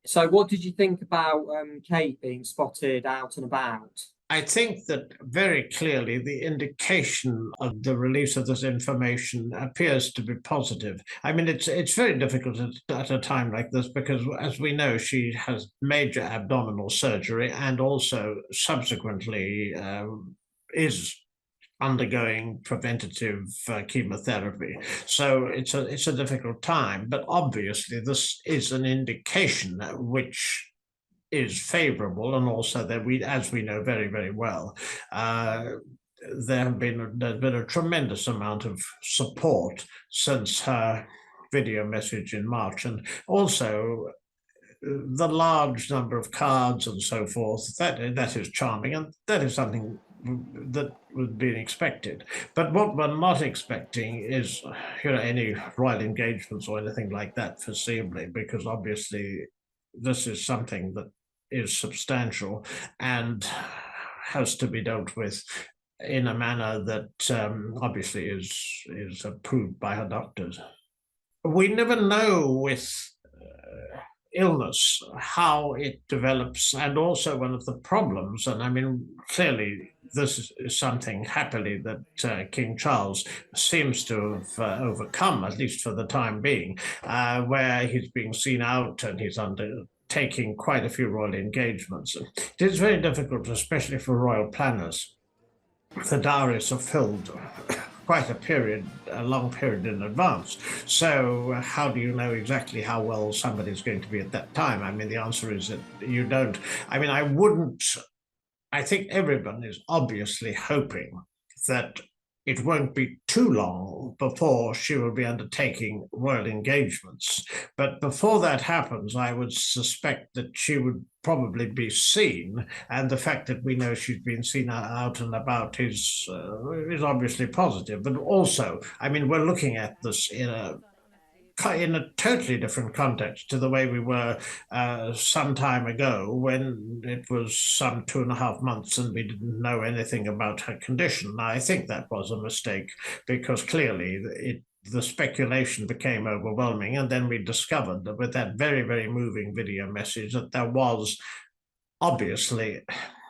So, what did you think about Kate being spotted out and about? I think that very clearly the indication of the release of this information appears to be positive. I mean, it's very difficult at a time like this because, as we know, she has major abdominal surgery and also subsequently is undergoing preventative chemotherapy. So it's a difficult time, but obviously this is an indication which is favorable, and also that we, as we know very, very well, there's been a tremendous amount of support since her video message in March, and also the large number of cards and so forth. That is charming, and that is something that was being expected. But what we're not expecting is, any royal engagements or anything like that foreseeably, because obviously this is something that is substantial and has to be dealt with in a manner that obviously is approved by her doctors. We never know with illness how it develops, and also one of the problems, and I mean, clearly this is something happily that King Charles seems to have overcome, at least for the time being, where he's being seen out and he's undertaking quite a few royal engagements. It is very difficult, especially for royal planners. The diaries are filled quite a long period in advance. So how do you know exactly how well somebody's going to be at that time? I mean, the answer is that you don't. I mean, I think everyone is obviously hoping that it won't be too long before she will be undertaking royal engagements. But before that happens, I would suspect that she would probably be seen, and the fact that we know she's been seen out and about is obviously positive. But also, I mean, we're looking at this in a totally different context to the way we were some time ago, when it was some 2.5 months and we didn't know anything about her condition. Now, I think that was a mistake, because clearly the speculation became overwhelming, and then we discovered that with that very, very moving video message that there was obviously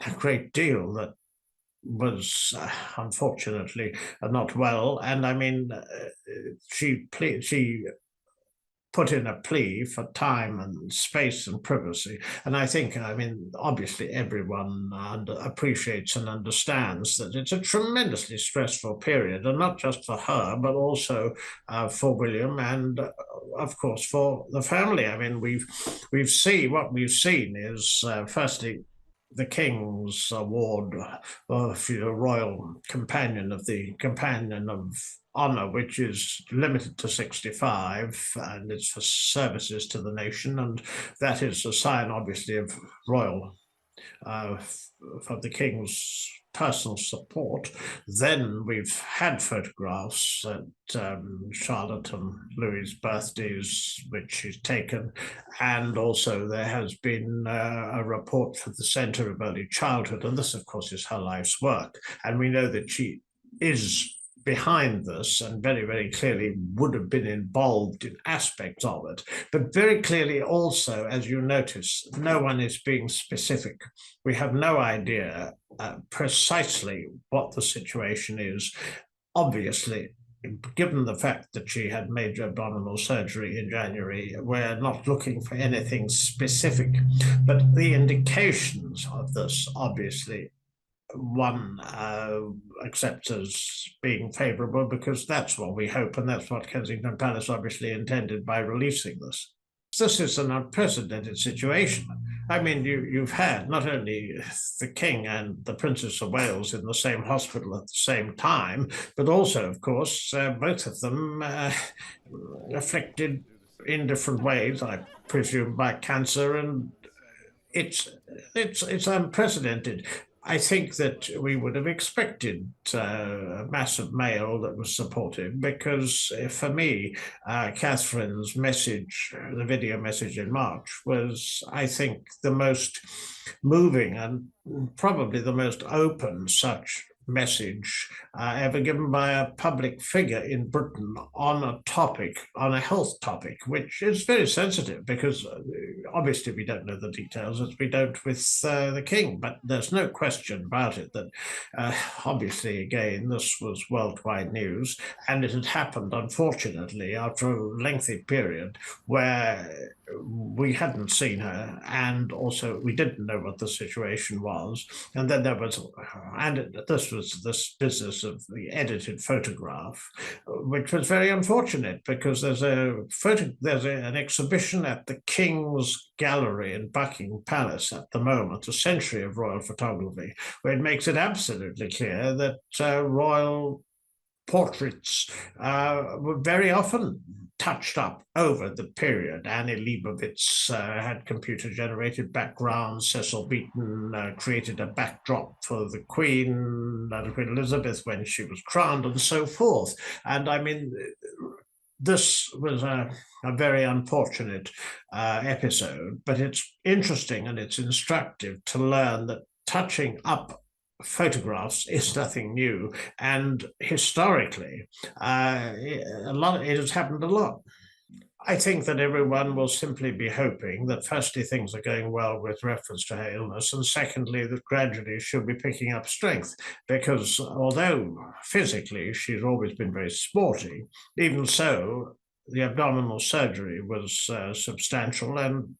a great deal that was unfortunately not well. And I mean, she put in a plea for time and space and privacy. And I think, I mean, obviously everyone appreciates and understands that it's a tremendously stressful period, and not just for her, but also for William and, of course, for the family. I mean, what we've seen is, firstly, the King's Award of Royal Companion of Honour, which is limited to 65, and it's for services to the nation, and that is a sign, obviously, of royal for the King's personal support. Then we've had photographs at Charlotte and Louis's birthdays, which she's taken, and also there has been a report for the Centre of Early Childhood, and this, of course, is her life's work, and we know that she is behind this and very, very clearly would have been involved in aspects of it. But very clearly also, as you notice, no one is being specific. We have no idea precisely what the situation is. Obviously, given the fact that she had major abdominal surgery in January, we're not looking for anything specific. But the indications of this, obviously, one accepts as being favourable, because that's what we hope, and that's what Kensington Palace obviously intended by releasing this. This is an unprecedented situation. I mean, you've had not only the King and the Princess of Wales in the same hospital at the same time, but also, of course, both of them afflicted in different ways, I presume, by cancer, and it's unprecedented. I think that we would have expected a massive mail that was supportive, because for me, Catherine's message, the video message in March, was, I think, the most moving and probably the most open such message ever given by a public figure in Britain on a health topic, which is very sensitive, because obviously we don't know the details as we don't with the King, but there's no question about it that obviously, again, this was worldwide news, and it had happened, unfortunately, after a lengthy period where we hadn't seen her, and also we didn't know what the situation was. And then there was, this was this business of the edited photograph, which was very unfortunate because there's an exhibition at the King's Gallery in Buckingham Palace at the moment, a century of royal photography, where it makes it absolutely clear that royal portraits were very often touched up over the period. Annie Leibovitz had computer-generated backgrounds. Cecil Beaton created a backdrop for the Queen Elizabeth when she was crowned, and so forth. And I mean, this was a very unfortunate episode, but it's interesting and it's instructive to learn that touching up photographs is nothing new, and historically it has happened a lot. I think that everyone will simply be hoping that firstly things are going well with reference to her illness, and secondly that gradually she'll be picking up strength, because although physically she's always been very sporty, even so the abdominal surgery was substantial and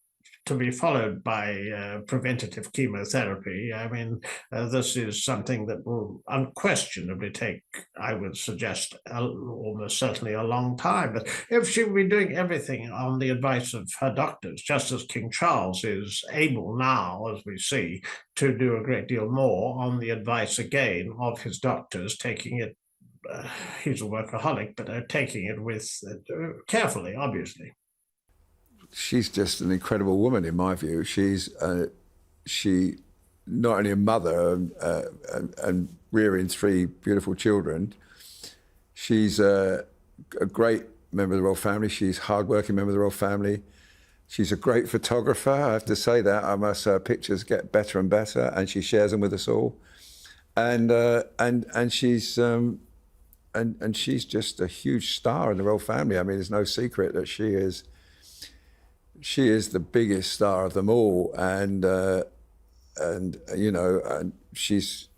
to be followed by preventative chemotherapy. I mean, this is something that will unquestionably take, I would suggest, almost certainly a long time. But if she will be doing everything on the advice of her doctors, just as King Charles is able now, as we see, to do a great deal more on the advice, again, of his doctors, taking it, he's a workaholic, but taking it with carefully, obviously. She's just an incredible woman, in my view. She not only a mother and rearing three beautiful children, she's a great member of the royal family. She's a hard-working member of the royal family. She's a great photographer, I have to say that. I must say her pictures get better and better, and she shares them with us all. And she's just a huge star in the royal family. I mean, there's no secret that she is the biggest star of them all, and you know, and she's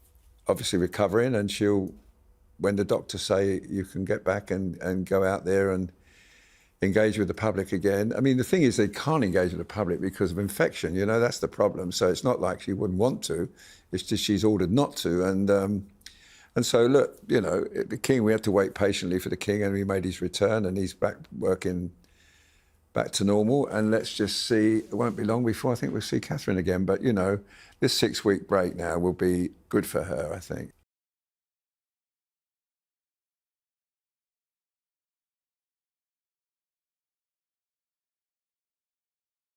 obviously recovering, and she'll, when the doctors say you can get back and go out there and engage with the public again. I mean, the thing is they can't engage with the public because of infection, you know, that's the problem. So it's not like she wouldn't want to, it's just she's ordered not to. And so look, you know, the King, we had to wait patiently for the King, and he made his return and he's back working back to normal, and let's just see, it won't be long before I think we'll see Catherine again. But, you know, this 6-week break now will be good for her, I think.